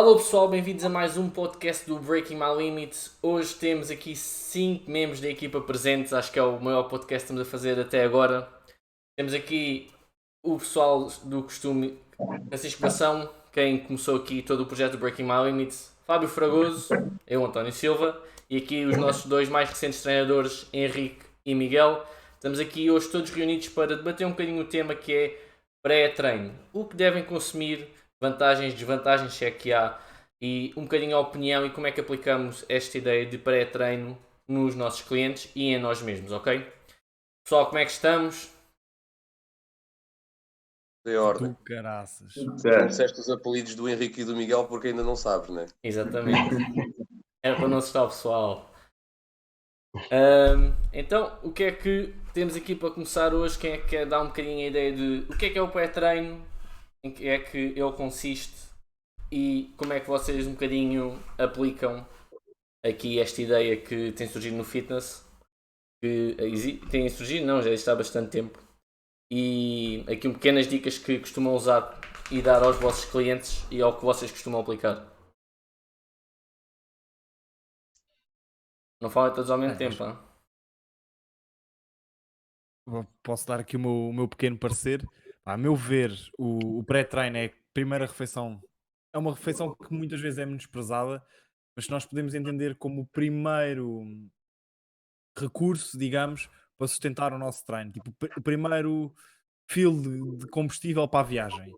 Alô pessoal, bem-vindos a mais um podcast do Breaking My Limits. Hoje temos aqui 5 membros da equipa presentes, acho que é o maior podcast que estamos a fazer até agora. Temos aqui o pessoal do costume, Francisco Bação, quem começou aqui todo o projeto do Breaking My Limits, Fábio Fragoso, eu, António Silva, e aqui os nossos dois mais recentes treinadores, Henrique e Miguel. Estamos aqui hoje todos reunidos para debater um bocadinho o tema que é pré-treino. O que devem consumir, vantagens, desvantagens, se é que há, e um bocadinho a opinião e como é que aplicamos esta ideia de pré-treino nos nossos clientes e em nós mesmos, ok? Pessoal, como é que estamos? De ordem. Do caraças. Não disseste os apelidos do Henrique e do Miguel porque ainda não sabes, né? Exatamente. Era para não assustar o pessoal. Então, o que é que temos aqui para começar hoje? Quem é que quer dar um bocadinho a ideia de o que é o pré-treino, em que é que ele consiste e como é que vocês um bocadinho aplicam aqui esta ideia que tem surgido no fitness, que tem surgido, não, já está há bastante tempo, e aqui pequenas dicas que costumam usar e dar aos vossos clientes e ao que vocês costumam aplicar. Não falem todos ao mesmo tempo, hein? Posso dar aqui o meu pequeno parecer. A meu ver, o pré-treino é a primeira refeição. É uma refeição que muitas vezes é menosprezada, mas nós podemos entender como o primeiro recurso, digamos, para sustentar o nosso treino. Tipo, o primeiro fio de combustível para a viagem.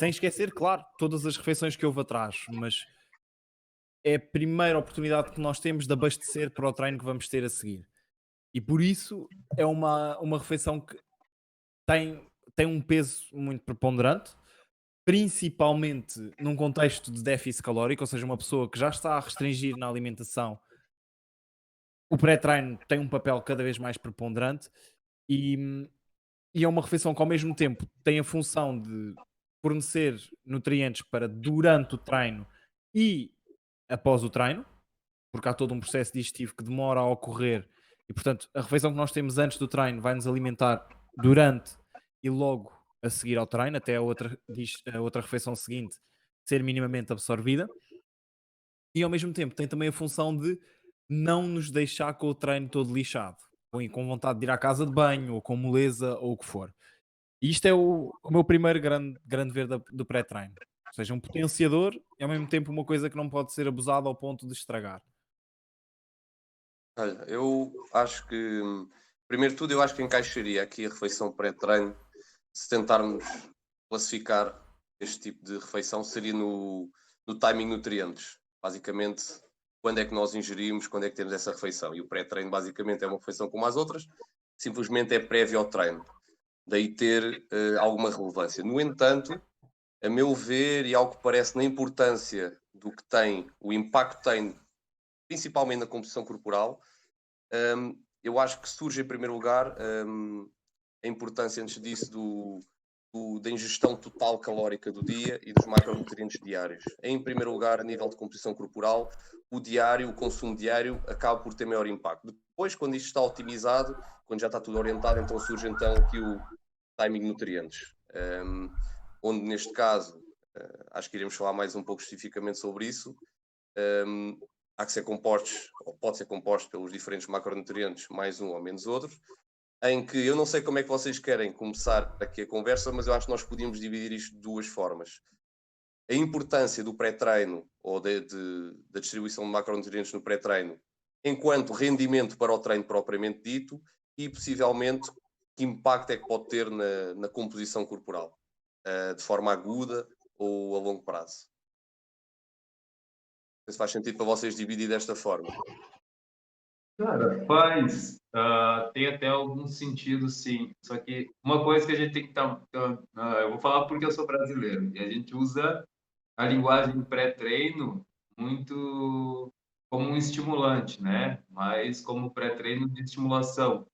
Sem esquecer, claro, todas as refeições que houve atrás, mas é a primeira oportunidade que nós temos de abastecer para o treino que vamos ter a seguir. E por isso é uma refeição que tem um peso muito preponderante, principalmente num contexto de déficit calórico, ou seja, uma pessoa que já está a restringir na alimentação, o pré-treino tem um papel cada vez mais preponderante e, e é uma refeição que ao mesmo tempo tem a função de fornecer nutrientes para durante o treino e após o treino, porque há todo um processo digestivo que demora a ocorrer e, portanto, a refeição que nós temos antes do treino vai nos alimentar durante e logo a seguir ao treino, até a outra refeição seguinte ser minimamente absorvida. E ao mesmo tempo tem também a função de não nos deixar com o treino todo lixado, ou com vontade de ir à casa de banho, ou com moleza, ou o que for. E isto é o meu primeiro grande ver do pré-treino. Ou seja, um potenciador e ao mesmo tempo uma coisa que não pode ser abusada ao ponto de estragar. Olha, eu acho que, primeiro de tudo, eu acho que encaixaria aqui a refeição pré-treino. Se tentarmos classificar este tipo de refeição, seria no timing nutrientes. Basicamente, quando é que nós ingerimos, quando é que temos essa refeição. E o pré-treino, basicamente, é uma refeição como as outras, simplesmente é prévio ao treino. Daí ter alguma relevância. No entanto, a meu ver, e ao que parece na importância do que tem, o impacto que tem, principalmente na composição corporal, eu acho que surge em primeiro lugar a importância, antes disso, da ingestão total calórica do dia e dos macronutrientes diários. Em primeiro lugar, a nível de composição corporal, o consumo diário, acaba por ter maior impacto. Depois, quando isto está otimizado, quando já está tudo orientado, então surge então aqui o timing nutrientes, onde neste caso, acho que iremos falar mais um pouco especificamente sobre isso. Há que ser compostos, ou pode ser composto pelos diferentes macronutrientes, mais um ou menos outro, em que eu não sei como é que vocês querem começar aqui a conversa, mas eu acho que nós podíamos dividir isto de duas formas. A importância do pré-treino, ou da distribuição de macronutrientes no pré-treino, enquanto rendimento para o treino propriamente dito, e possivelmente que impacto é que pode ter na composição corporal, de forma aguda ou a longo prazo. Não sei se faz sentido para vocês dividir desta forma. Cara, faz. Tem até algum sentido, sim. Só que uma coisa que a gente tem que estar. Eu vou falar porque eu sou brasileiro. E a gente usa a linguagem pré-treino muito como um estimulante, né? Mas como pré-treino de estimulação.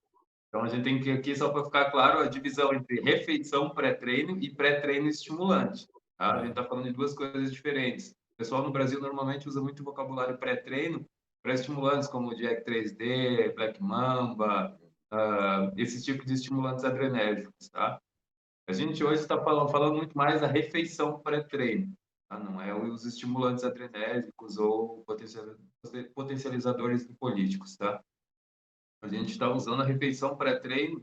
Então a gente tem que aqui, só para ficar claro, a divisão entre refeição pré-treino e pré-treino estimulante. Tá? A gente está falando de duas coisas diferentes. O pessoal no Brasil normalmente usa muito o vocabulário pré-treino para estimulantes como o Jack 3D, Black Mamba, esse tipo de estimulantes adrenérgicos, tá? A gente hoje está falando muito mais da refeição pré-treino. tá? Não é os estimulantes adrenérgicos ou potencializadores políticos, tá? A gente está usando a refeição pré-treino,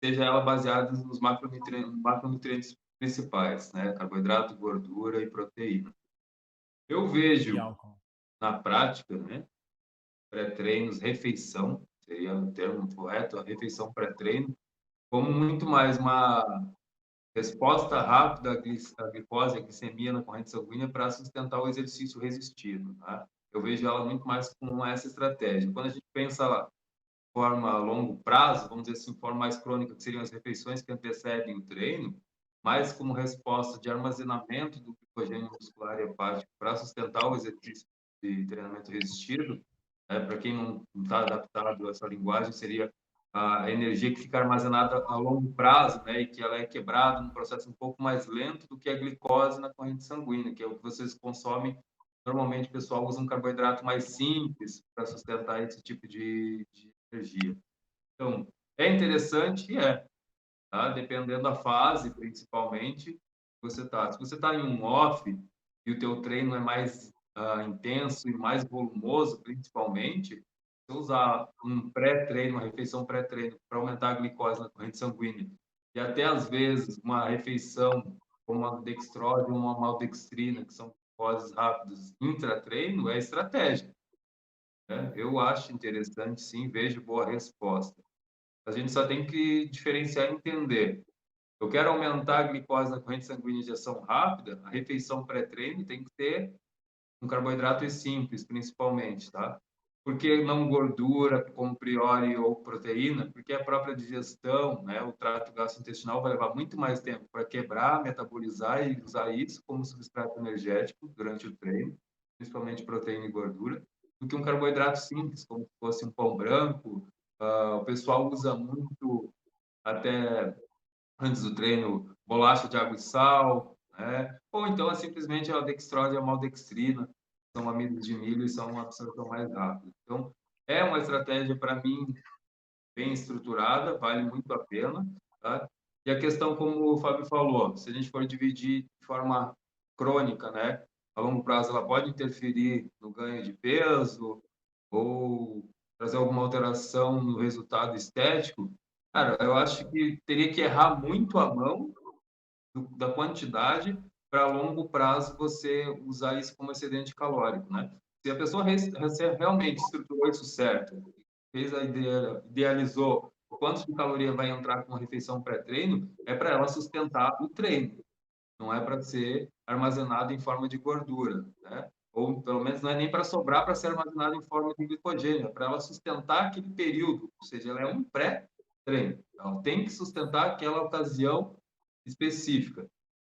seja ela baseada nos macronutrientes principais, né? Carboidrato, gordura e proteína. Eu E vejo álcool. na prática, né? Pré-treinos, refeição, seria o termo correto, a refeição pré-treino, como muito mais uma resposta rápida à glicose, à glicemia na corrente sanguínea para sustentar o exercício resistido. Tá? Eu vejo ela muito mais como essa estratégia. Quando a gente pensa lá, de forma a longo prazo, vamos dizer assim, forma mais crônica, que seriam as refeições que antecedem o treino, mais como resposta de armazenamento do glicogênio muscular e hepático para sustentar o exercício de treinamento resistido, para quem não está adaptado a essa linguagem, seria a energia que fica armazenada a longo prazo, né, e que ela é quebrada num processo um pouco mais lento do que a glicose na corrente sanguínea, que é o que vocês consomem. Normalmente o pessoal usa um carboidrato mais simples para sustentar esse tipo de energia. Então, é interessante, tá? Dependendo da fase, principalmente, você tá. Se você está em um off e o teu treino é mais intenso e mais volumoso, principalmente, se usar um pré-treino, uma refeição pré-treino para aumentar a glicose na corrente sanguínea e até às vezes uma refeição como uma dextrose ou uma maltodextrina, que são glicoses rápidas intra-treino, é estratégia, né? Eu acho interessante, sim, vejo boa resposta. A gente só tem que diferenciar e entender. Eu quero aumentar a glicose na corrente sanguínea de ação rápida, a refeição pré-treino tem que ter um carboidrato simples, principalmente, tá? Por que não gordura, como priori, ou proteína? Porque a própria digestão, né, o trato gastrointestinal vai levar muito mais tempo para quebrar, metabolizar e usar isso como substrato energético durante o treino, principalmente proteína e gordura, do que um carboidrato simples, como se fosse um pão branco. O pessoal usa muito, até antes do treino, bolacha de água e sal, né? Ou então é simplesmente a dextrose e a maltodextrina, são amidos de milho e são uma absorção mais rápida. Então, é uma estratégia, para mim, bem estruturada, vale muito a pena, tá? E a questão, como o Fábio falou, se a gente for dividir de forma crônica, né? A longo prazo, ela pode interferir no ganho de peso ou trazer alguma alteração no resultado estético. Cara, eu acho que teria que errar muito a mão da quantidade para a longo prazo você usar isso como excedente calórico, né? Se a pessoa realmente estruturou isso certo, fez a ideia, idealizou quanto de caloria vai entrar com uma refeição pré-treino, é para ela sustentar o treino, não é para ser armazenado em forma de gordura, né? Ou pelo menos não é nem para sobrar para ser armazenado em forma de glicogênio, é para ela sustentar aquele período, ou seja, ela é um pré-treino. Ela tem que sustentar aquela ocasião específica.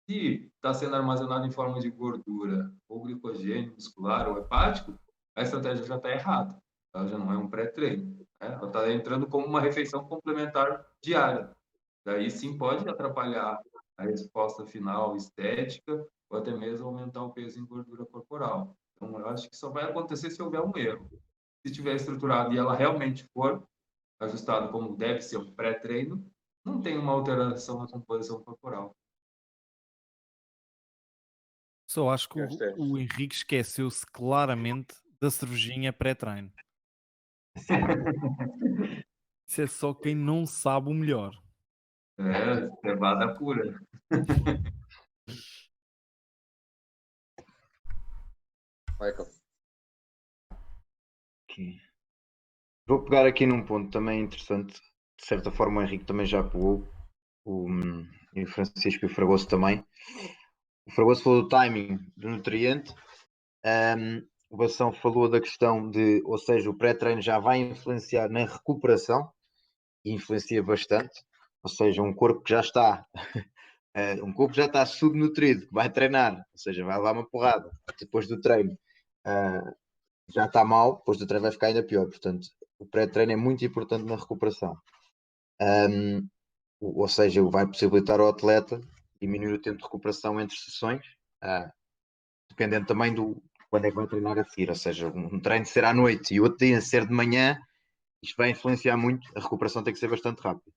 Se está sendo armazenado em forma de gordura, ou glicogênio muscular ou hepático, a estratégia já está errada. Ela já não é um pré-treino, né? Ela está entrando como uma refeição complementar diária. Daí sim pode atrapalhar a resposta final estética ou até mesmo aumentar o peso em gordura corporal. Então, eu acho que só vai acontecer se houver um erro. Se estiver estruturado e ela realmente for ajustado como deve ser um pré-treino, não tem uma alteração na composição corporal. Só acho que Gostei. o Henrique esqueceu-se claramente da cervejinha pré-treino. Isso é só quem não sabe o melhor. É, cevada pura. Michael. Aqui. Vou pegar aqui num ponto também interessante. De certa forma, o Henrique também já pegou, e o Francisco e o Fragoso também. O Fragoso falou do timing do nutriente. O Bação falou da questão de, ou seja, o pré-treino já vai influenciar na recuperação e influencia bastante. Ou seja, um corpo que já está subnutrido, que vai treinar, ou seja, vai levar uma porrada depois do treino. Já está mal, depois do treino vai ficar ainda pior. Portanto, o pré-treino é muito importante na recuperação. Ou seja, vai possibilitar ao atleta diminuir o tempo de recuperação entre sessões, dependendo também do quando é que vai treinar a seguir. Ou seja, um treino ser à noite e outro dia ser de manhã, isto vai influenciar muito. A recuperação tem que ser bastante rápida.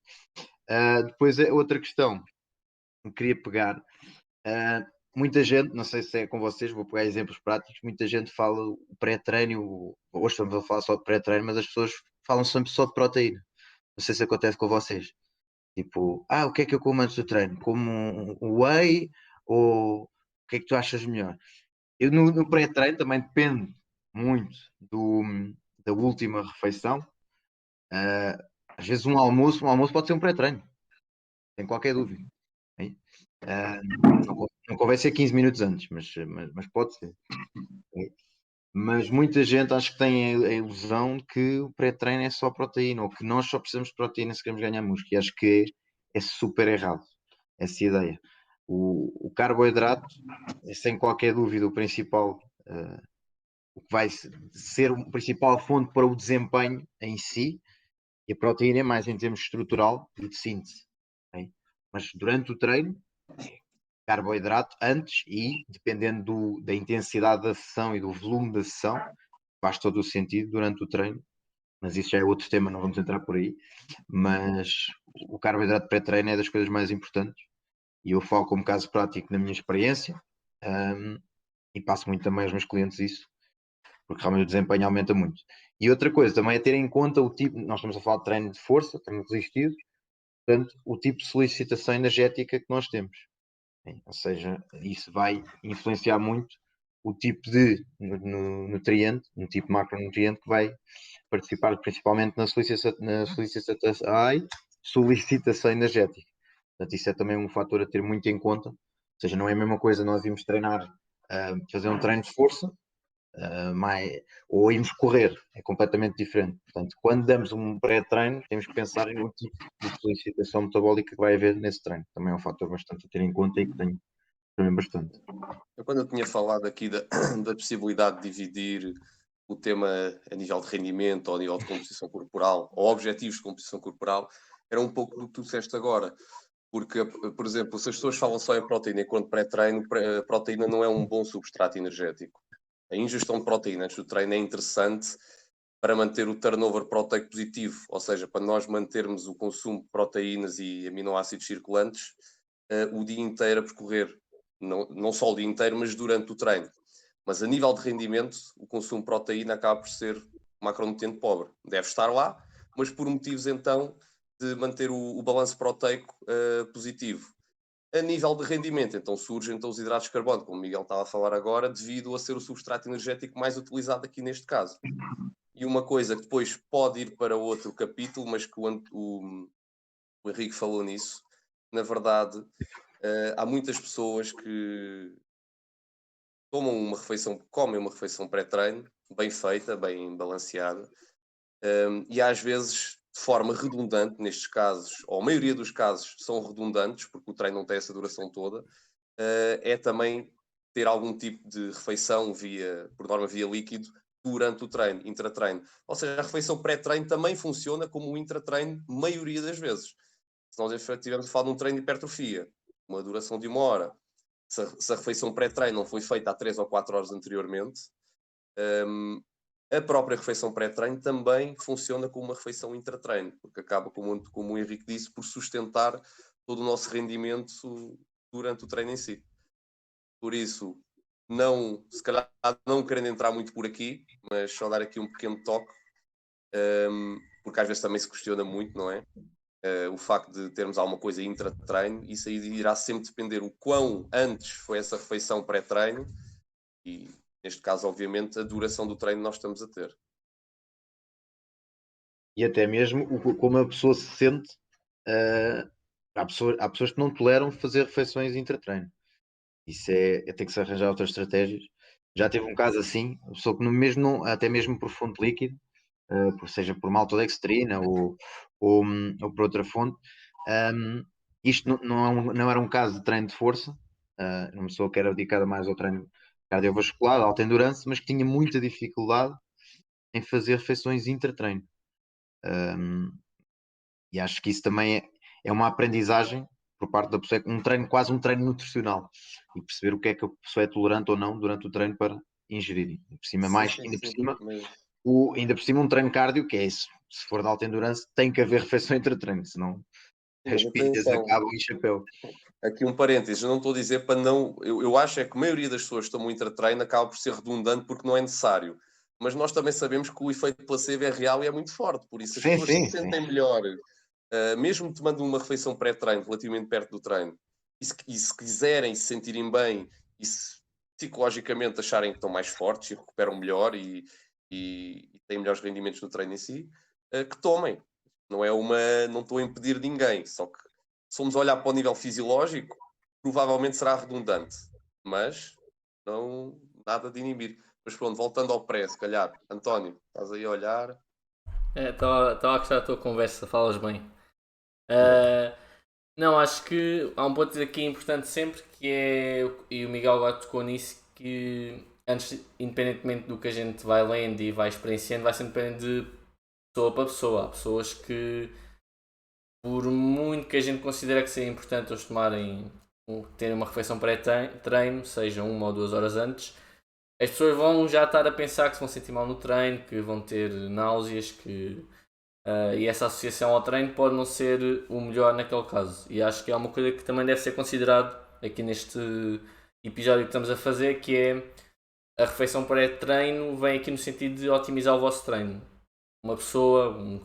Depois, outra questão que queria pegar muita gente, não sei se é com vocês, vou pegar exemplos práticos, muita gente fala o pré-treino, hoje estamos a falar só de pré-treino, mas as pessoas falam sempre só de proteína. Não sei se acontece com vocês. Tipo, o que é que eu como antes do treino? Como um whey ou o que é que tu achas melhor? Eu no pré-treino também depende muito da última refeição. Às vezes um almoço pode ser um pré-treino, sem qualquer dúvida. Hein? Não convém ser 15 minutos antes, mas pode ser. Mas muita gente acho que tem a ilusão de que o pré-treino é só proteína, ou que nós só precisamos de proteína se queremos ganhar músculo. E acho que é super errado essa ideia. O carboidrato é sem qualquer dúvida o principal, o que vai ser a principal fonte para o desempenho em si, e a proteína é mais em termos estrutural e de síntese. Okay? Mas durante o treino, carboidrato antes e, dependendo da intensidade da sessão e do volume da sessão, faz todo o sentido durante o treino, mas isso já é outro tema, não vamos entrar por aí. Mas o carboidrato pré-treino é das coisas mais importantes e eu falo como caso prático na minha experiência, e passo muito também aos meus clientes isso, porque realmente o desempenho aumenta muito. E outra coisa também é ter em conta o tipo, nós estamos a falar de treino de força, treino resistido, portanto, o tipo de solicitação energética que nós temos. Ou seja, isso vai influenciar muito o tipo de nutriente, um tipo de macronutriente que vai participar principalmente na solicitação energética. Portanto, isso é também um fator a ter muito em conta. Ou seja, não é a mesma coisa nós irmos treinar, fazer um treino de força, ou irmos correr, é completamente diferente. Portanto, quando damos um pré-treino, temos que pensar no tipo de solicitação metabólica que vai haver nesse treino. Também é um fator bastante a ter em conta e que tenho também bastante. Quando eu tinha falado aqui da possibilidade de dividir o tema a nível de rendimento ou a nível de composição corporal, ou objetivos de composição corporal, era um pouco do que tu disseste agora. Porque, por exemplo, se as pessoas falam só em proteína enquanto pré-treino, a proteína não é um bom substrato energético. A ingestão de proteína antes do treino é interessante para manter o turnover proteico positivo, ou seja, para nós mantermos o consumo de proteínas e aminoácidos circulantes o dia inteiro a percorrer, não só o dia inteiro, mas durante o treino. Mas a nível de rendimento, o consumo de proteína acaba por ser macronutriente pobre. Deve estar lá, mas por motivos então de manter o balanço proteico positivo. A nível de rendimento, então surgem então, os hidratos de carbono, como o Miguel estava a falar agora, devido a ser o substrato energético mais utilizado aqui neste caso. E uma coisa que depois pode ir para outro capítulo, mas que o Henrique falou nisso, na verdade, há muitas pessoas que comem uma refeição pré-treino, bem feita, bem balanceada, e às vezes de forma redundante, nestes casos, ou a maioria dos casos são redundantes, porque o treino não tem essa duração toda, é também ter algum tipo de refeição por norma via líquido, durante o treino, intratreino. Ou seja, a refeição pré-treino também funciona como o intratreino, maioria das vezes. Se nós estivermos a falar de um treino de hipertrofia, uma duração de 1 hora, se a refeição pré-treino não foi feita há 3 ou 4 horas anteriormente, a própria refeição pré-treino também funciona como uma refeição intratreino, porque acaba, como o Henrique disse, por sustentar todo o nosso rendimento durante o treino em si. Por isso, se calhar não querendo entrar muito por aqui, mas só dar aqui um pequeno toque, porque às vezes também se questiona muito, não é? O facto de termos alguma coisa intra-treino, isso aí irá sempre depender o quão antes foi essa refeição pré-treino e, neste caso, obviamente, a duração do treino que nós estamos a ter. E até mesmo como a pessoa se sente. Há pessoas que não toleram fazer refeições intra-treino. Isso tem que se arranjar outras estratégias. Já teve um caso assim, a pessoa que até mesmo por fonte líquida, seja por maltodextrina ou por outra fonte, isto não era um caso de treino de força, uma pessoa que era dedicada mais ao treino cardiovascular, alta endurance, mas que tinha muita dificuldade em fazer refeições intra-treino. E acho que isso também é uma aprendizagem por parte da pessoa, quase um treino nutricional, e perceber o que é que a pessoa é tolerante ou não durante o treino para ingerir. Ainda por cima um treino cardio, que é isso. Se for de alta endurance, tem que haver refeição entre treino, senão As Mas pilhas atenção, acabam e chapéu. aqui um parênteses, eu não estou a dizer para não. Eu acho é que a maioria das pessoas que tomam intratreino acaba por ser redundante porque não é necessário. Mas nós também sabemos que o efeito placebo é real e é muito forte, por isso as Sim, pessoas se sim, sentem melhor, mesmo tomando uma refeição pré-treino, relativamente perto do treino, e se quiserem se sentirem bem e se psicologicamente acharem que estão mais fortes e recuperam melhor e têm melhores rendimentos no treino em si, que tomem. Não é uma. Não estou a impedir ninguém, só que se formos olhar para o nível fisiológico, provavelmente será redundante, mas não nada de inibir. Mas pronto, voltando ao pré, se calhar, António, estás aí a olhar. Estava a gostar da tua conversa, falas bem. Ah, não, acho que há um ponto aqui importante sempre que é, e o Miguel agora tocou nisso, que antes, independentemente do que a gente vai lendo e vai experienciando, vai sempre depender de pessoa para pessoa. Há pessoas que, por muito que a gente considere que seja importante eles terem uma refeição pré-treino, seja 1 ou 2 horas antes, as pessoas vão já estar a pensar que se vão sentir mal no treino, que vão ter náuseas, e essa associação ao treino pode não ser o melhor naquele caso. E acho que é uma coisa que também deve ser considerado aqui neste episódio que estamos a fazer, que é a refeição pré-treino vem aqui no sentido de otimizar o vosso treino. Uma pessoa, um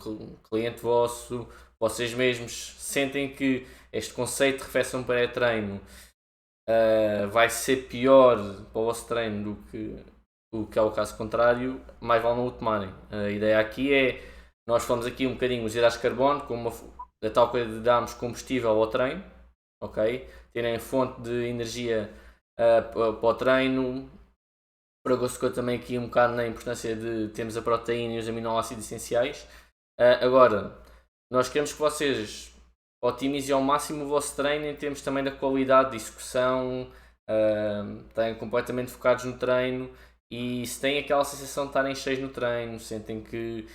cliente vosso, vocês mesmos sentem que este conceito de refeição pré-treino vai ser pior para o vosso treino do que o que é o caso contrário, mais vale não o tomarem. A ideia aqui é, nós falamos aqui um bocadinho os hidratos de carbono, como a tal coisa de darmos combustível ao treino, ok? Terem fonte de energia para o treino. Pregou-se também aqui um bocado na importância de termos a proteína e os aminoácidos essenciais. Agora, nós queremos que vocês otimizem ao máximo o vosso treino em termos também da qualidade de execução, estejam completamente focados no treino e se têm aquela sensação de estarem cheios no treino, sentem que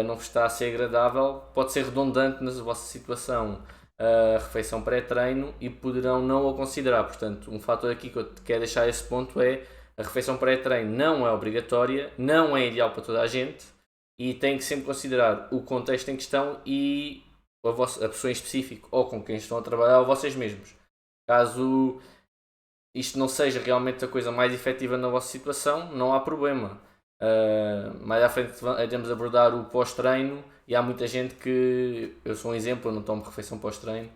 não vos está a ser agradável, pode ser redundante na vossa situação a refeição pré-treino e poderão não o considerar. Portanto, um fator aqui que eu quero deixar esse ponto é a refeição pré-treino não é obrigatória, não é ideal para toda a gente e tem que sempre considerar o contexto em questão e a pessoa em específico ou com quem estão a trabalhar ou vocês mesmos. Caso isto não seja realmente a coisa mais efetiva na vossa situação, não há problema. Mais à frente iremos abordar o pós-treino e há muita gente que, eu sou um exemplo, eu não tomo refeição pós-treino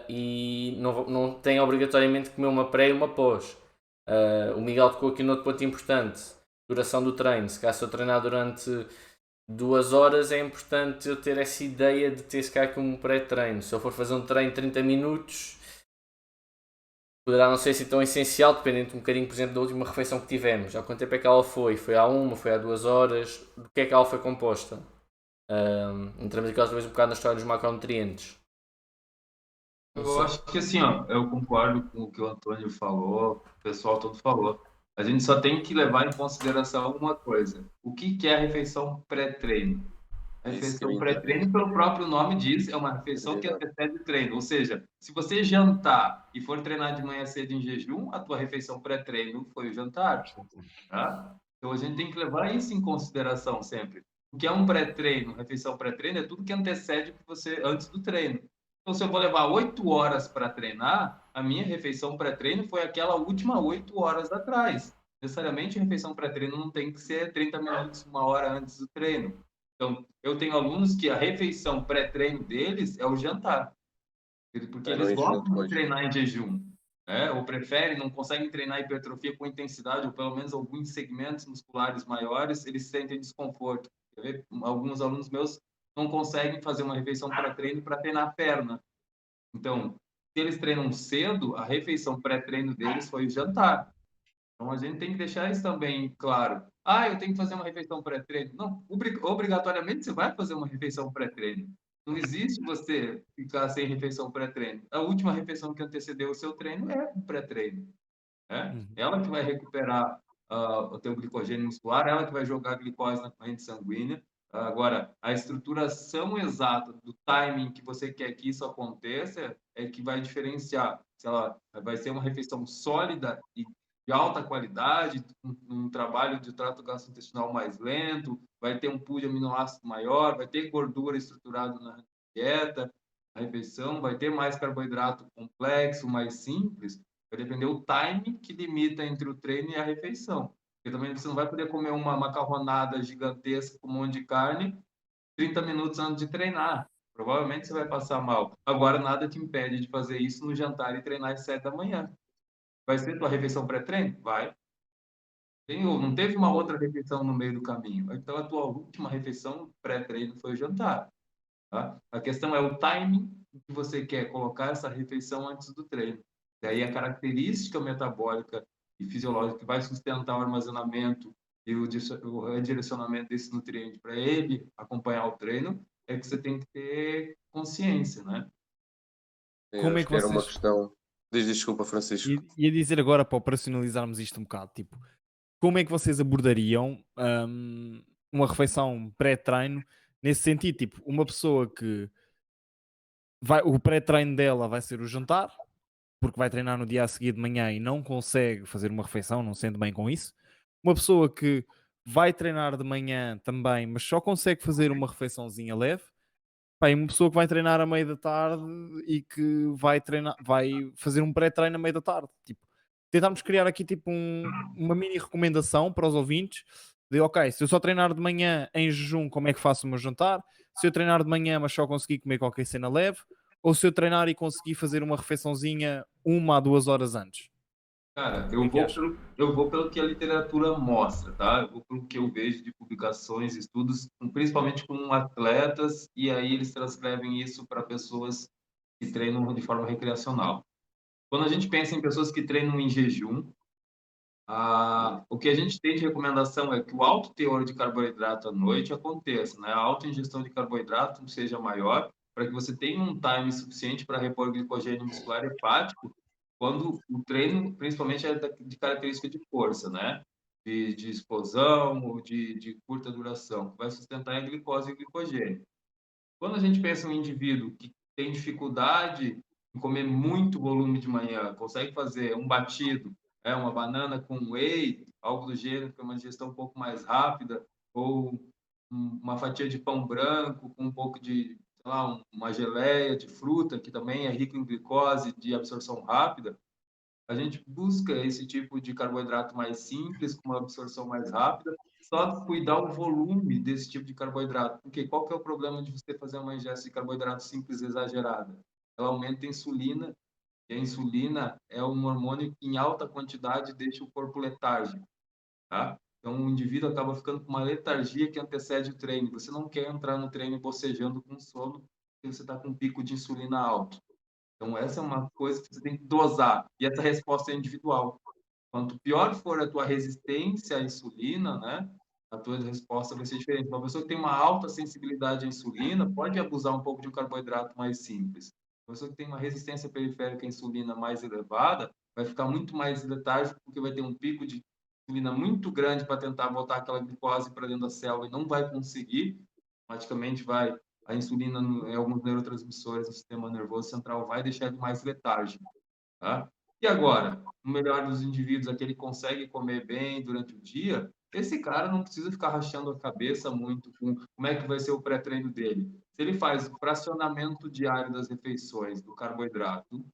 e não tem obrigatoriamente que comer uma pré e uma pós. O Miguel tocou aqui noutro ponto importante, duração do treino. Se caso eu treinar durante 2 horas é importante eu ter essa ideia de ter se calhar aqui um pré-treino. Se eu for fazer um treino de 30 minutos poderá não ser assim tão essencial, dependendo um bocadinho, por exemplo, da última refeição que tivemos. Há quanto tempo é que ela foi? Foi há 1, foi há 2 horas? Do que é que ela foi composta? Entramos aqui outra vez um bocado na história dos macronutrientes. Eu acho que assim, ó, eu concordo com o que o Antônio falou, o pessoal todo falou. A gente só tem que levar em consideração uma coisa. O que é a refeição pré-treino? A refeição pré-treino, pelo próprio nome diz, é uma refeição que antecede o treino. Ou seja, se você jantar e for treinar de manhã cedo em jejum, a tua refeição pré-treino foi o jantar. Tá? Então a gente tem que levar isso em consideração sempre. O que é um pré-treino, refeição pré-treino, é tudo que antecede você antes do treino. Então, se eu vou levar 8 horas para treinar, a minha refeição pré-treino foi aquela última 8 horas atrás. Necessariamente, a refeição pré-treino não tem que ser 30 minutos, 1 hora antes do treino. Então, eu tenho alunos que a refeição pré-treino deles é o jantar. Porque eles gostam de treinar em jejum. Ou preferem, não conseguem treinar hipertrofia com intensidade, ou pelo menos alguns segmentos musculares maiores, eles sentem desconforto. Alguns alunos meus não conseguem fazer uma refeição pré-treino para treinar a perna. Então, se eles treinam cedo, a refeição pré-treino deles foi o jantar. Então, a gente tem que deixar isso também claro. Eu tenho que fazer uma refeição pré-treino. Não, obrigatoriamente você vai fazer uma refeição pré-treino. Não existe você ficar sem refeição pré-treino. A última refeição que antecedeu o seu treino é o pré-treino. Ela que vai recuperar o teu glicogênio muscular, ela que vai jogar glicose na corrente sanguínea. Agora, a estruturação exata do timing que você quer que isso aconteça é que vai diferenciar se ela vai ser uma refeição sólida e de alta qualidade, um trabalho de trato gastrointestinal mais lento, vai ter um pool de aminoácido maior, vai ter gordura estruturada na dieta. a refeição, vai ter mais carboidrato complexo, mais simples, vai depender do time que limita entre o treino e a refeição. Porque também você não vai poder comer uma macarronada gigantesca com um monte de carne 30 minutos antes de treinar. Provavelmente você vai passar mal. Agora, nada te impede de fazer isso no jantar e treinar às 7 da manhã. Vai ser tua refeição pré-treino? Vai. Não teve uma outra refeição no meio do caminho. Então, a tua última refeição pré-treino foi o jantar. Tá? A questão é o timing que você quer colocar essa refeição antes do treino. Daí a característica metabólica e fisiológica que vai sustentar o armazenamento e o redirecionamento desse nutriente para ele acompanhar o treino é que você tem que ter consciência, né? Como é Acho que que era uma vocês. questão. Desculpa, Francisco. Ia dizer agora para operacionalizarmos isto um bocado, tipo, como é que vocês abordariam uma refeição pré-treino nesse sentido? Tipo, uma pessoa que o pré-treino dela vai ser o jantar, porque vai treinar no dia a seguir de manhã e não consegue fazer uma refeição, não sente bem com isso. Uma pessoa que vai treinar de manhã também, mas só consegue fazer uma refeiçãozinha leve. Pá, e uma pessoa que vai treinar à meia da tarde e que vai fazer um pré-treino à meia da tarde. Tipo, tentámos criar aqui tipo uma mini recomendação para os ouvintes de ok, se eu só treinar de manhã em jejum, como é que faço o meu jantar? Se eu treinar de manhã, mas só conseguir comer qualquer cena leve, ou se eu treinar e conseguir fazer uma refeiçãozinha 1 a 2 horas antes. Cara, O que é que achas? eu vou pelo que a literatura mostra, tá? Eu vou pelo que eu vejo de publicações, estudos, principalmente com atletas, e aí eles transcrevem isso para pessoas que treinam de forma recreacional. Quando a gente pensa em pessoas que treinam em jejum, o que a gente tem de recomendação é que o alto teor de carboidrato à noite aconteça, né? A alta ingestão de carboidrato seja maior, para que você tenha um time suficiente para repor glicogênio muscular hepático quando o treino, principalmente, é de característica de força, né? De explosão ou de curta duração, que vai sustentar a glicose e o glicogênio. Quando a gente pensa em um indivíduo que tem dificuldade em comer muito volume de manhã, consegue fazer um batido, uma banana com whey, algo do gênero, que é uma digestão um pouco mais rápida, ou uma fatia de pão branco com um pouco de, sei lá, uma geleia de fruta, que também é rico em glicose, de absorção rápida, a gente busca esse tipo de carboidrato mais simples, com uma absorção mais rápida, só cuidar o volume desse tipo de carboidrato. Porque qual que é o problema de você fazer uma ingesta de carboidrato simples exagerada? Ela aumenta a insulina, e a insulina é um hormônio que em alta quantidade deixa o corpo letárgico, tá? Então, o indivíduo acaba ficando com uma letargia que antecede o treino. Você não quer entrar no treino bocejando com sono, porque você está com um pico de insulina alto. Então, essa é uma coisa que você tem que dosar. E essa resposta é individual. Quanto pior for a tua resistência à insulina, né, a tua resposta vai ser diferente. Uma pessoa que tem uma alta sensibilidade à insulina pode abusar um pouco de um carboidrato mais simples. Uma pessoa que tem uma resistência periférica à insulina mais elevada vai ficar muito mais letárgico porque vai ter um pico de insulina muito grande para tentar botar aquela glicose para dentro da célula e não vai conseguir. Automaticamente vai a insulina em alguns neurotransmissores do sistema nervoso central vai deixar ele mais letárgico, tá? E agora, o melhor dos indivíduos, aquele que consegue comer bem durante o dia, esse cara não precisa ficar rachando a cabeça muito com como é que vai ser o pré-treino dele. Se ele faz o fracionamento diário das refeições do carboidrato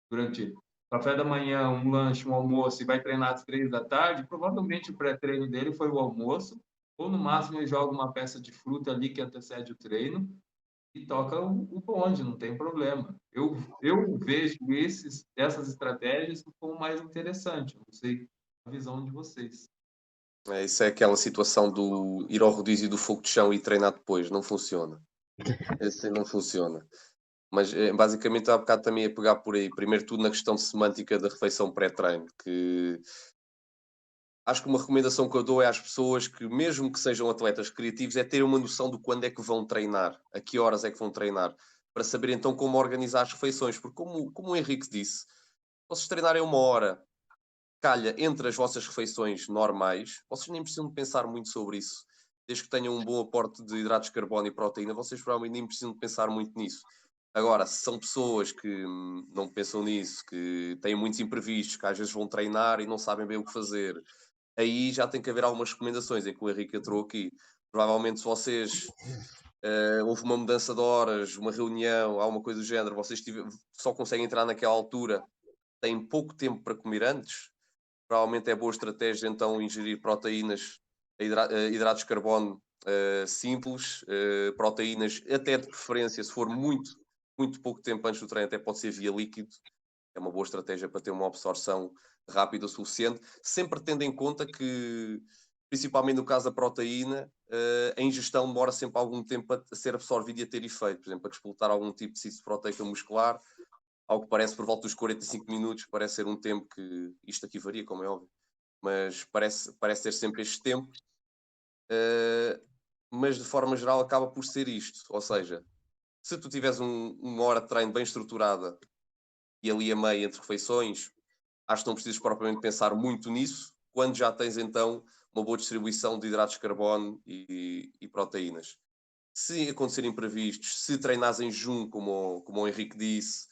durante café da manhã, um lanche, um almoço e vai treinar às 3 da tarde, provavelmente o pré-treino dele foi o almoço, ou no máximo ele joga uma peça de fruta ali que antecede o treino, e toca o bonde, não tem problema. Eu vejo essas estratégias como mais interessante. Não sei a visão de vocês. Isso é aquela situação do ir ao rodízio do fogo de chão e treinar depois. Não funciona. Esse não funciona. Mas basicamente há bocado também a pegar por aí. Primeiro tudo na questão semântica da refeição pré-treino, que acho que uma recomendação que eu dou é às pessoas que, mesmo que sejam atletas criativos, é ter uma noção de quando é que vão treinar, a que horas é que vão treinar, para saber então como organizar as refeições. Porque como o Henrique disse, vocês treinarem 1 hora, calha entre as vossas refeições normais, vocês nem precisam de pensar muito sobre isso. Desde que tenham um bom aporte de hidratos de carbono e proteína, vocês provavelmente nem precisam de pensar muito nisso. Agora, se são pessoas que não pensam nisso, que têm muitos imprevistos, que às vezes vão treinar e não sabem bem o que fazer, aí já tem que haver algumas recomendações, em que o Henrique entrou aqui. Provavelmente, se vocês houve uma mudança de horas, uma reunião, há uma coisa do género, vocês só conseguem entrar naquela altura, têm pouco tempo para comer antes, provavelmente é boa estratégia então ingerir proteínas, hidratos de carbono simples, proteínas até de preferência, se for muito pouco tempo antes do treino, até pode ser via líquido, é uma boa estratégia para ter uma absorção rápida o suficiente, sempre tendo em conta que, principalmente no caso da proteína, a ingestão demora sempre algum tempo a ser absorvida e a ter efeito. Por exemplo, a despoltar algum tipo de síntese proteica muscular, ao que parece por volta dos 45 minutos, parece ser um tempo que, isto aqui varia, como é óbvio, mas parece ser sempre este tempo. Mas de forma geral acaba por ser isto, ou seja, se tu tiveres uma hora de treino bem estruturada e ali a meio entre refeições, acho que não precisas propriamente pensar muito nisso, quando já tens então uma boa distribuição de hidratos de carbono e proteínas. Se acontecerem imprevistos, se treinares em jejum, como o Henrique disse,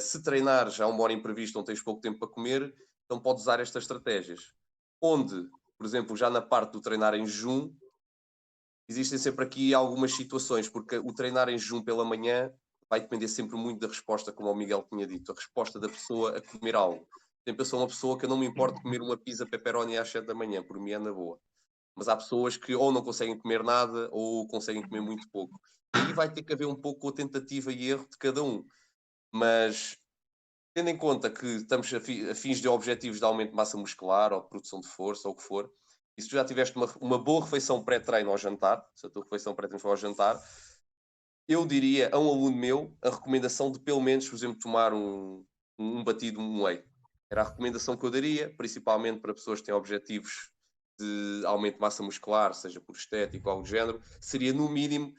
se treinares a uma hora imprevista, não tens pouco tempo para comer, então podes usar estas estratégias. Onde, por exemplo, já na parte do treinar em jejum, existem sempre aqui algumas situações, porque o treinar em jejum pela manhã vai depender sempre muito da resposta, como o Miguel tinha dito, a resposta da pessoa a comer algo. Eu sou uma pessoa que eu não me importo comer uma pizza pepperoni às 7 da manhã, por mim é na boa. Mas há pessoas que ou não conseguem comer nada ou conseguem comer muito pouco. E aí vai ter que haver um pouco a tentativa e erro de cada um. Mas, tendo em conta que estamos a fins de objetivos de aumento de massa muscular ou de produção de força ou o que for, e se tu já tiveste uma boa refeição pré-treino ao jantar, se a tua refeição pré-treino for ao jantar, eu diria a um aluno meu a recomendação de pelo menos, por exemplo, tomar um batido, um whey. Era a recomendação que eu daria, principalmente para pessoas que têm objetivos de aumento de massa muscular, seja por estético ou algo do género, seria no mínimo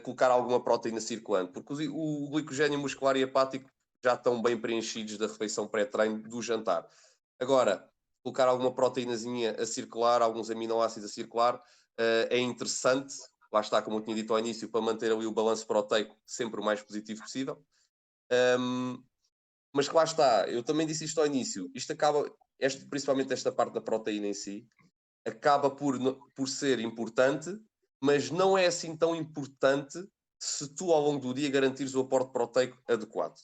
colocar alguma proteína circulante, porque o glicogênio muscular e hepático já estão bem preenchidos da refeição pré-treino do jantar. Agora, colocar alguma proteínazinha a circular, alguns aminoácidos a circular, é interessante, lá está, como eu tinha dito ao início, para manter ali o balanço proteico sempre o mais positivo possível. Mas que lá está, eu também disse isto ao início, isto acaba, principalmente esta parte da proteína em si, acaba por ser importante, mas não é assim tão importante se tu ao longo do dia garantires o aporte proteico adequado.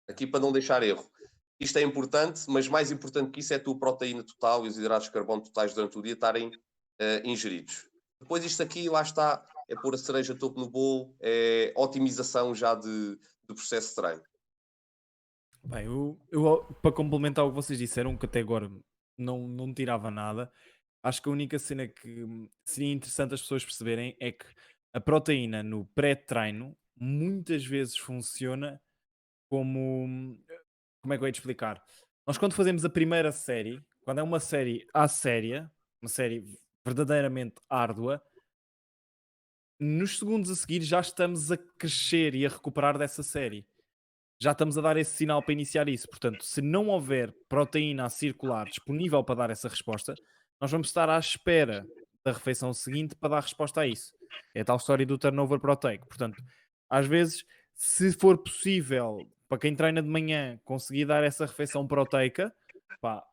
Aqui para não deixar erro. Isto é importante, mas mais importante que isso é a tua proteína total e os hidratos de carbono totais durante o dia estarem ingeridos. Depois isto aqui, lá está, é pôr a cereja topo no bolo, é otimização já do processo de treino. Bem, eu, para complementar o que vocês disseram, que até agora não tirava nada, acho que a única cena que seria interessante as pessoas perceberem é que a proteína no pré-treino muitas vezes funciona como. Como é que eu ia te explicar? Nós, quando fazemos a primeira série, quando é uma série à séria, uma série verdadeiramente árdua, nos segundos a seguir já estamos a crescer e a recuperar dessa série. Já estamos a dar esse sinal para iniciar isso. Portanto, se não houver proteína a circular disponível para dar essa resposta, nós vamos estar à espera da refeição seguinte para dar resposta a isso. É a tal história do turnover proteico. Portanto, às vezes, se for possível para quem treina de manhã conseguir dar essa refeição proteica, pá,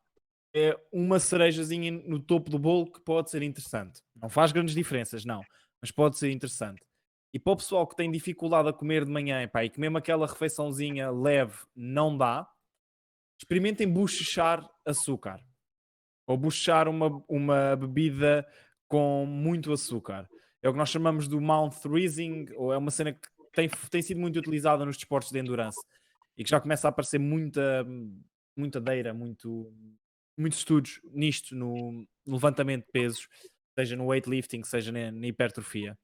é uma cerejazinha no topo do bolo que pode ser interessante. Não faz grandes diferenças, não, mas pode ser interessante. E para o pessoal que tem dificuldade a comer de manhã, pá, e que mesmo aquela refeiçãozinha leve não dá, experimentem bochechar açúcar. Ou bochechar uma bebida com muito açúcar. É o que nós chamamos do mouth freezing, ou é uma cena que tem sido muito utilizada nos desportos de endurance e que já começa a aparecer muita deira, muitos estudos nisto, no levantamento de pesos, seja no weightlifting, seja na hipertrofia.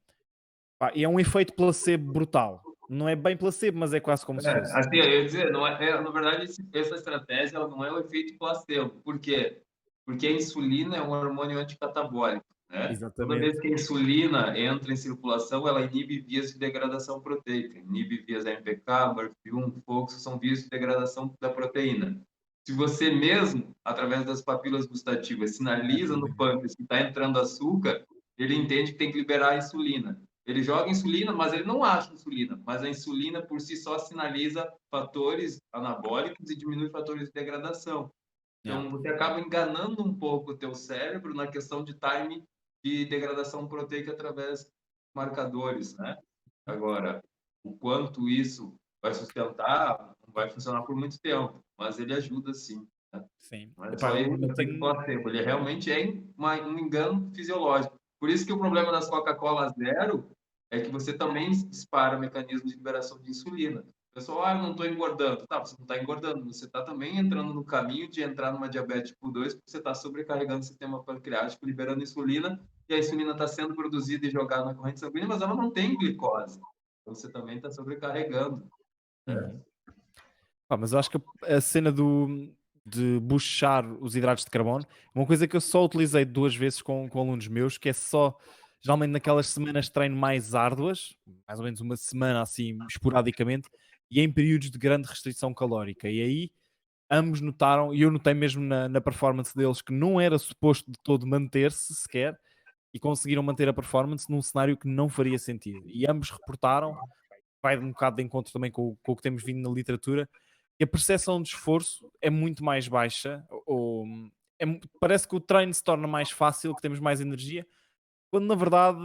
Pá, e é um efeito placebo brutal. Não é bem placebo, mas é quase como se fosse. Assim, eu ia dizer, não na verdade, essa estratégia ela não é o efeito placebo. Por quê? Porque a insulina é um hormônio anticatabólico, né? Toda Exatamente. vez que a insulina entra em circulação, ela inibe vias de degradação proteica. Inibe vias AMPK, MRF1, FOXO, são vias de degradação da proteína. Se você mesmo, através das papilas gustativas, sinaliza no pâncreas que está entrando açúcar, ele entende que tem que liberar a insulina. Ele joga insulina, mas ele não acha insulina. Mas a insulina por si só sinaliza fatores anabólicos e diminui fatores de degradação. Então, você acaba enganando um pouco o teu cérebro na questão de time de degradação proteica através de marcadores, né? Agora, o quanto isso vai sustentar, não vai funcionar por muito tempo, mas ele ajuda sim. Sim. Não é Epá, só eu ele, tenho. placebo, ele realmente é um engano fisiológico. Por isso que o problema das Coca-Cola zero é que você também dispara mecanismos de liberação de insulina. O pessoal, eu não estou engordando. Tá, você não está engordando, você está também entrando no caminho de entrar numa diabetes tipo 2, porque você está sobrecarregando o sistema pancreático, liberando insulina, e a insulina está sendo produzida e jogada na corrente sanguínea, mas ela não tem glicose. Então você também está sobrecarregando. Uhum. Mas eu acho que a cena de buchar os hidratos de carbono é uma coisa que eu só utilizei 2 vezes com alunos meus, que é só geralmente naquelas semanas de treino mais árduas, mais ou menos uma semana assim esporadicamente, e em períodos de grande restrição calórica. E aí ambos notaram, e eu notei mesmo na performance deles, que não era suposto de todo manter-se sequer, e conseguiram manter a performance num cenário que não faria sentido. E ambos reportaram, vai um bocado de encontro também com o que temos vindo na literatura, que a percepção de esforço é muito mais baixa, parece que o treino se torna mais fácil, que temos mais energia, quando na verdade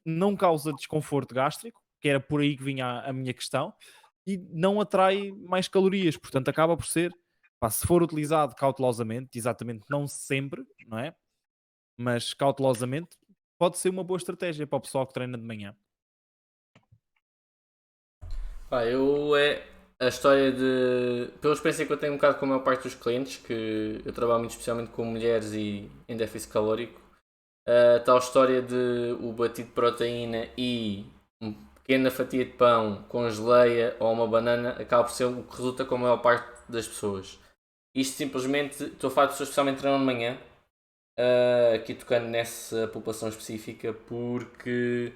não causa desconforto gástrico, que era por aí que vinha a minha questão, e não atrai mais calorias, portanto acaba por ser, pá, se for utilizado cautelosamente, exatamente não sempre, não é? Mas cautelosamente, pode ser uma boa estratégia para o pessoal que treina de manhã. Pá, a história de. Pela experiência que eu tenho um bocado com a maior parte dos clientes, que eu trabalho muito especialmente com mulheres e em déficit calórico, a tal história de o batido de proteína e uma pequena fatia de pão com geleia ou uma banana acaba por ser o que resulta com a maior parte das pessoas. Isto simplesmente, estou a falar de pessoas especialmente treinam de manhã, aqui tocando nessa população específica, porque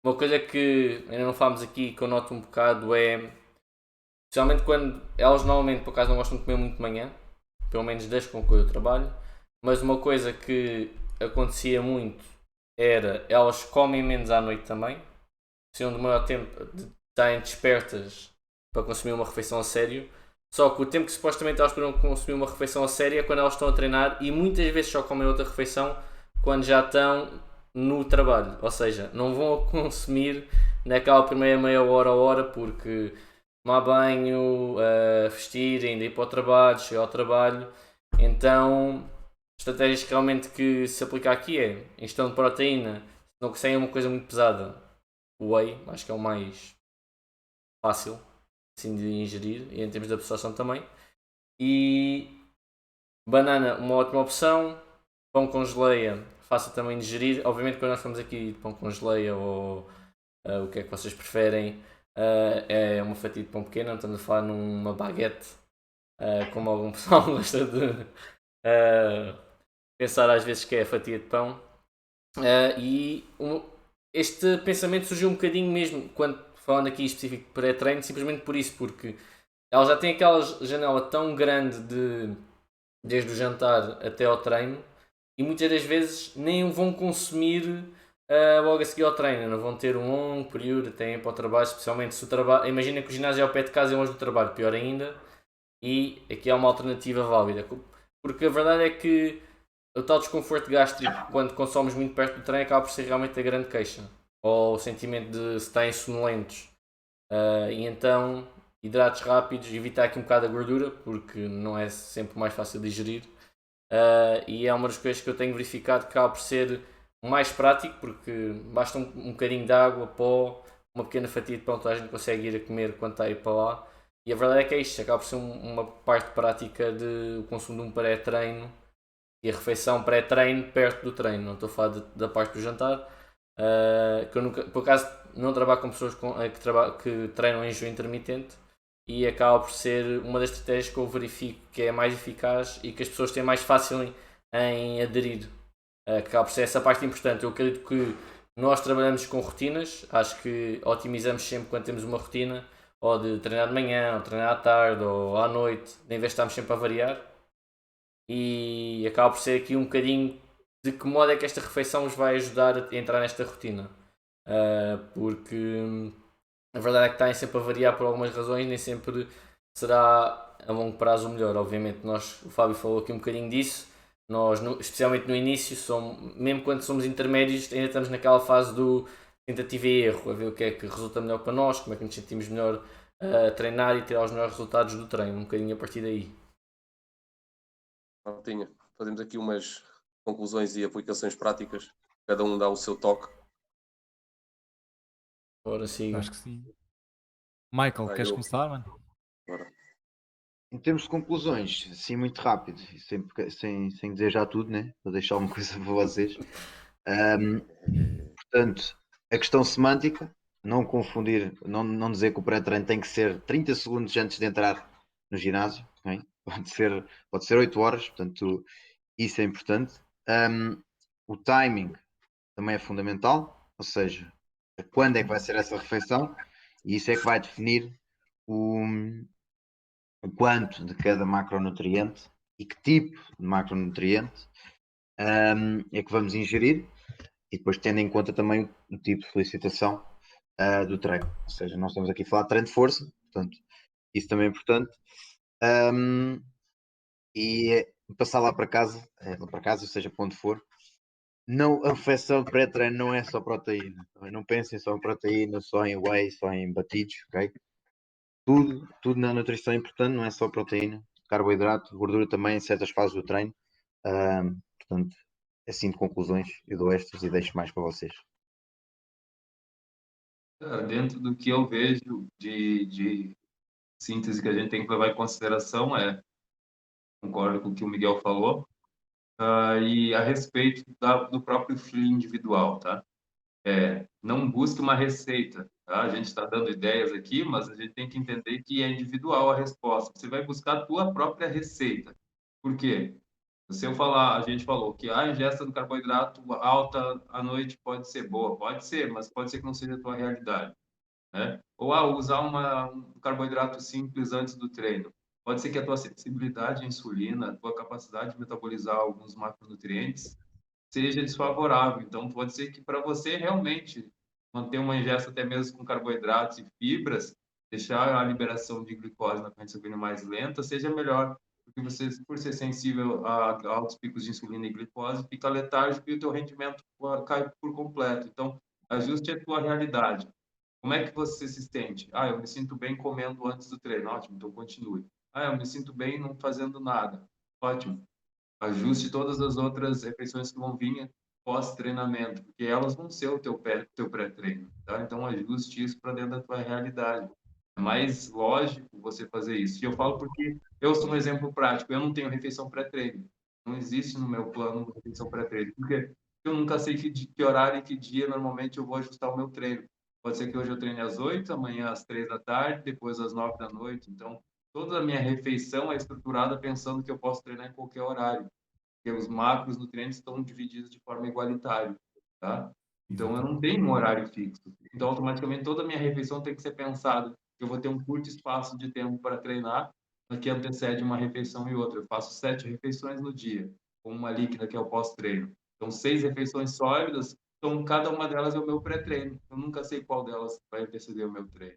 uma coisa que ainda não falámos aqui que eu noto um bocado é, especialmente quando elas normalmente por acaso não gostam de comer muito de manhã, pelo menos das com que eu trabalho, mas uma coisa que acontecia muito era elas comem menos à noite também, precisam de maior tempo de estarem despertas para consumir uma refeição a sério. Só que o tempo que supostamente elas poderiam consumir uma refeição a sério é quando elas estão a treinar e muitas vezes só comem outra refeição quando já estão no trabalho. Ou seja, não vão a consumir naquela primeira meia hora porque tomar banho, vestir, ainda ir para o trabalho, chegar ao trabalho. Então, estratégias que realmente que se aplica aqui é ingestão de proteína. Se não conseguem uma coisa muito pesada, o whey, acho que é o mais fácil assim, de ingerir e em termos de absorção também. E banana, uma ótima opção. Pão com geleia, fácil também de digerir. Obviamente, quando nós falamos aqui de pão com geleia ou o que é que vocês preferem, é uma fatia de pão pequena, não estamos a falar numa baguete, como algum pessoal gosta de pensar às vezes que é a fatia de pão. Este pensamento surgiu um bocadinho mesmo, quando falando aqui específico de pré-treino, simplesmente por isso, porque ela já tem aquela janela tão grande desde o jantar até ao treino e muitas das vezes nem vão consumir logo a seguir ao treino, não vão ter um longo período até ir para o trabalho, especialmente se o trabalho. Imagina que o ginásio é ao pé de casa e longe do trabalho, pior ainda, e aqui há uma alternativa válida, porque a verdade é que o tal desconforto gástrico quando consomes muito perto do treino acaba por ser realmente a grande queixa, ou o sentimento de se estarem sonolentos. E então, hidratos rápidos, evitar aqui um bocado a gordura, porque não é sempre mais fácil de digerir. E é uma das coisas que eu tenho verificado que acaba por ser mais prático, porque basta um bocadinho de água, pó, uma pequena fatia de pão, toda a gente consegue ir a comer quando está a ir para lá. E a verdade é que é isto, acaba por ser uma parte prática do consumo de um pré-treino e a refeição pré-treino perto do treino. Não estou a falar da parte do jantar, que eu nunca, por acaso não trabalho com pessoas que treinam em jejum intermitente e acaba por ser uma das estratégias que eu verifico que é mais eficaz e que as pessoas têm mais fácil em aderir, que acaba por ser essa parte importante. Eu acredito que nós trabalhamos com rotinas, acho que otimizamos sempre quando temos uma rotina, ou de treinar de manhã, ou treinar à tarde, ou à noite, em vez de estarmos sempre a variar, e acaba por ser aqui um bocadinho de que modo é que esta refeição os vai ajudar a entrar nesta rotina, porque a verdade é que está sempre a variar por algumas razões, nem sempre será a longo prazo o melhor. Obviamente, o Fábio falou aqui um bocadinho disso, nós, especialmente no início, mesmo quando somos intermédios, ainda estamos naquela fase do tentativa e erro, a ver o que é que resulta melhor para nós, como é que nos sentimos melhor a treinar e tirar os melhores resultados do treino, um bocadinho a partir daí. Tinha. Fazemos aqui umas conclusões e aplicações práticas. Cada um dá o seu toque. Agora siga. Acho que sim. Michael, Vai, queres eu. começar, mano? Bora. Em termos de conclusões, assim muito rápido, e sem dizer já tudo, né? Vou deixar uma coisa para vocês. Portanto, a questão semântica, não confundir, não dizer que o pré-treino tem que ser 30 segundos antes de entrar no ginásio, ok? Pode ser 8 horas, portanto, isso é importante. O timing também é fundamental, ou seja, quando é que vai ser essa refeição, e isso é que vai definir o quanto de cada macronutriente e que tipo de macronutriente é que vamos ingerir, e depois tendo em conta também o tipo de solicitação do treino. Ou seja, nós estamos aqui a falar de treino de força, portanto, isso também é importante. E passar lá para casa, ou seja, para onde for. Não, a refeição de pré-treino não é só proteína. Não pensem só em proteína, só em whey, só em batidos, ok? Tudo na nutrição é importante, não é só proteína, carboidrato, gordura também em certas fases do treino. Portanto, assim de conclusões, eu dou estas e deixo mais para vocês. Dentro do que eu vejo de síntese que a gente tem que levar em consideração concordo com o que o Miguel falou, e a respeito do próprio fluxo individual, tá? Não busque uma receita, tá? A gente está dando ideias aqui, mas a gente tem que entender que é individual a resposta. Você vai buscar a tua própria receita. Por quê? Se eu falar, a gente falou que a ingesta do carboidrato alta à noite pode ser boa, pode ser, mas pode ser que não seja a tua realidade, né? Ou usar um carboidrato simples antes do treino. Pode ser que a tua sensibilidade à insulina, a tua capacidade de metabolizar alguns macronutrientes seja desfavorável. Então, pode ser que para você realmente manter uma ingesta até mesmo com carboidratos e fibras, deixar a liberação de glicose na corrente sanguínea mais lenta, seja melhor, porque você, por ser sensível a altos picos de insulina e glicose, fica letárgico e o teu rendimento cai por completo. Então, ajuste a tua realidade. Como é que você se sente? Eu me sinto bem comendo antes do treino. Ótimo, então continue. Eu me sinto bem não fazendo nada. Ótimo. Ajuste todas as outras refeições que vão vir pós-treinamento, porque elas vão ser o teu pré-treino, tá? Então, ajuste isso para dentro da tua realidade. É mais lógico você fazer isso. E eu falo porque eu sou um exemplo prático. Eu não tenho refeição pré-treino. Não existe no meu plano uma refeição pré-treino. Porque eu nunca sei que horário e que dia normalmente eu vou ajustar o meu treino. Pode ser que hoje eu treine às 8, amanhã às 3 da tarde, depois às 9 da noite. Então, toda a minha refeição é estruturada pensando que eu posso treinar em qualquer horário, porque os macros nutrientes estão divididos de forma igualitária, tá? Então, eu não tenho um horário fixo. Então, automaticamente, toda a minha refeição tem que ser pensada. Eu vou ter um curto espaço de tempo para treinar, que antecede uma refeição e outra. Eu faço 7 refeições no dia, com uma líquida que é o pós-treino. Então, 6 refeições sólidas, então cada uma delas é o meu pré-treino. Eu nunca sei qual delas vai anteceder o meu treino,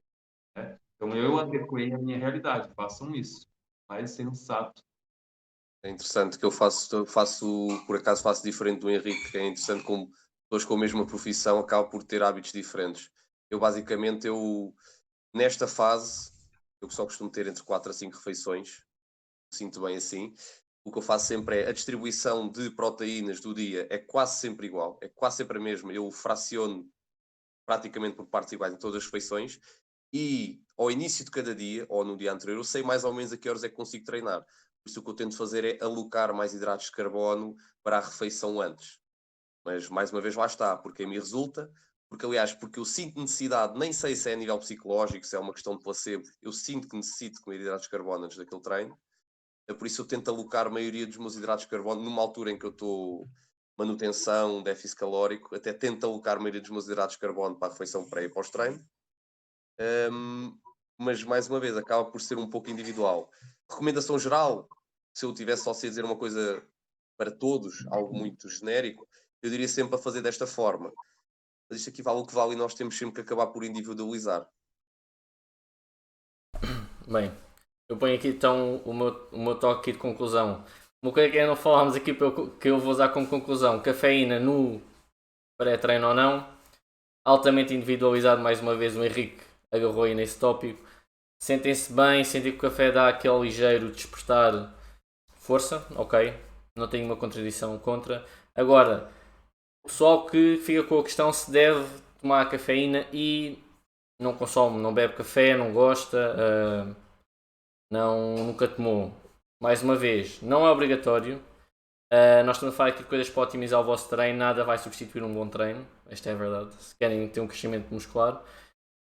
né? Então, eu adequei a minha realidade. Façam isso. Mais sensato. É interessante que por acaso faço diferente do Henrique, que é interessante como pessoas com a mesma profissão acabam por ter hábitos diferentes. Basicamente, nesta fase, eu só costumo ter entre 4 a 5 refeições, sinto bem assim. O que eu faço sempre é a distribuição de proteínas do dia é quase sempre igual, é quase sempre a mesma. Eu fraciono praticamente por partes iguais em todas as refeições e ao início de cada dia, ou no dia anterior, eu sei mais ou menos a que horas é que consigo treinar. Por isso o que eu tento fazer é alocar mais hidratos de carbono para a refeição antes. Mas mais uma vez lá está, porque a mim resulta, porque eu sinto necessidade, nem sei se é a nível psicológico, se é uma questão de placebo, eu sinto que necessito comer hidratos de carbono antes daquele treino. Por isso eu tento alocar a maioria dos meus hidratos de carbono numa altura em que eu estou manutenção, déficit calórico, até tento alocar a maioria dos meus hidratos de carbono para a refeição pré e pós-treino. Mas mais uma vez acaba por ser um pouco individual. Recomendação geral, se eu tivesse só a dizer uma coisa para todos, algo muito genérico, eu diria sempre a fazer desta forma. Mas isto aqui vale o que vale e nós temos sempre que acabar por individualizar. Bem, eu ponho aqui então o meu toque de conclusão. Uma coisa que não falámos aqui que eu vou usar como conclusão: cafeína no pré-treino ou não. altamente individualizado. Mais uma vez o Henrique agarrou aí nesse tópico. Sentem-se bem, sentem que o café dá aquele ligeiro despertar força, ok, não tenho uma contradição contra. Agora, o pessoal que fica com a questão se deve tomar cafeína e não consome, não bebe café, não gosta, nunca tomou. Mais uma vez, não é obrigatório. Nós estamos a falar aqui de coisas para otimizar o vosso treino, nada vai substituir um bom treino, esta é a verdade, se querem ter um crescimento muscular.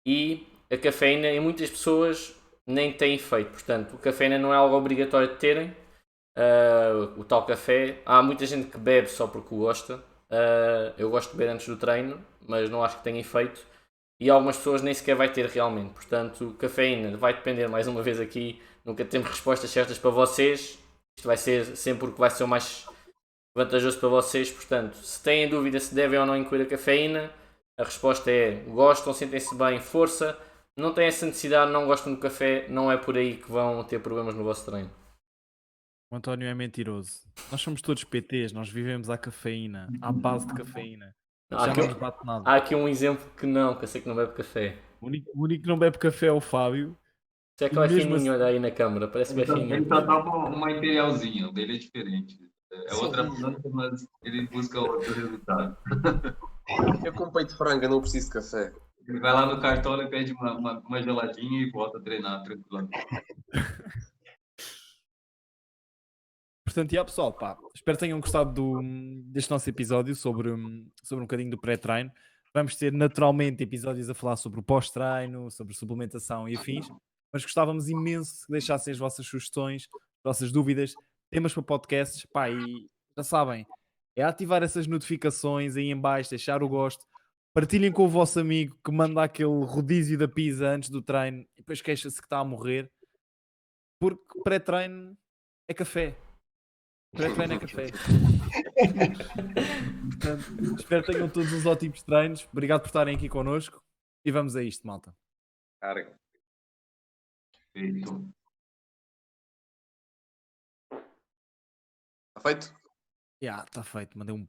E a cafeína em muitas pessoas nem tem efeito, portanto, a cafeína não é algo obrigatório de terem, o tal café. Há muita gente que bebe só porque o gosta, eu gosto de beber antes do treino, mas não acho que tenha efeito, e algumas pessoas nem sequer vai ter realmente, portanto, cafeína vai depender, mais uma vez aqui, nunca temos respostas certas para vocês, isto vai ser sempre o que vai ser o mais vantajoso para vocês, portanto, se têm dúvida se devem ou não incluir a cafeína, a resposta é gostam, sentem-se bem, força, não têm essa necessidade, não gostam do café, não é por aí que vão ter problemas no vosso treino. O António é mentiroso. Nós somos todos PTs, nós vivemos à cafeína, à base de cafeína. Há Já aqui, não nos bate nada. há aqui um exemplo que eu sei que não bebe café. O único que não bebe café é o Fábio. Isso é que E vai mesmo fininho, assim, olha aí na câmera, parece bem Ele fininho. só dá uma imperialzinha, o dele é diferente. É Sim. outra planta, mas ele busca outro resultado. Eu com peito de frango, eu não preciso de café. Ele vai lá no cartola e pede uma geladinha e volta a treinar tranquilamente. portanto, pessoal, pá, espero que tenham gostado deste nosso episódio sobre um bocadinho do pré-treino. Vamos ter naturalmente episódios a falar sobre o pós-treino, sobre suplementação e afins, mas gostávamos imenso que deixassem as vossas sugestões, as vossas dúvidas, temas para podcasts, pá, e já sabem, é ativar essas notificações aí em baixo, deixar o gosto, partilhem com o vosso amigo que manda aquele rodízio da pizza antes do treino e depois queixa-se que está a morrer, porque pré-treino é café. Pré-treino é café. Portanto, espero que tenham todos uns ótimos treinos. Obrigado por estarem aqui connosco. E vamos a isto, malta. Carga. Feito. Está feito? Está feito. Mandei um